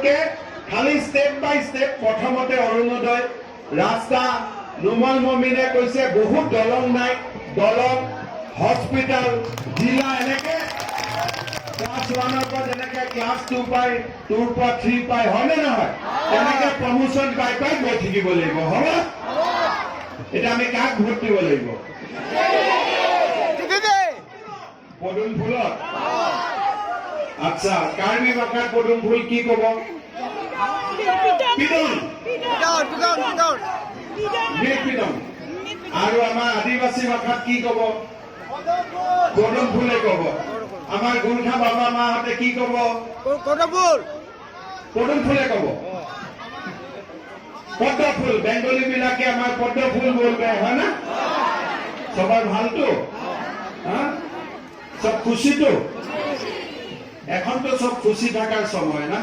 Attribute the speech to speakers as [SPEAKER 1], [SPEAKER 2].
[SPEAKER 1] আগতকে খালি স্টেপ বাই স্টেপ প্ৰথমতে অৰুণোদয় ৰাস্তা নুমল মমিনে কৈছে বহুত দলং নাই দলং হস্পিটাল জিলা এনেকে ক্লাস 1 পৰা যেনেকে ক্লাস 2 পাই 2 পৰা 3 পাই হয়নে নহয় তেনেকে প্ৰমোশন পাই পাই গৈ থাকিব লাগিব হ'ব এটা আমি কাক ভোট দিব লাগিব পদুম ফুলত আচ্ছা কাৰ্বি ভাষাত পদুম ফুল কি কব পিটন পিটন আৰু আমাৰ আদিবাসী ভাষাত কি কব পদুম ফুলে কব আমাৰ গোৰ্খা বাবা মাহঁতে কি কব পদুম ফুলে কব পদ্ম ফুল বেঙ্গলী বিলাকে আমাৰ পদ্ম ফুল বলবে হয় না সবার ভালতো হ্যাঁ সব খুশি তো এখন তো সব খুশি থাকার সময় না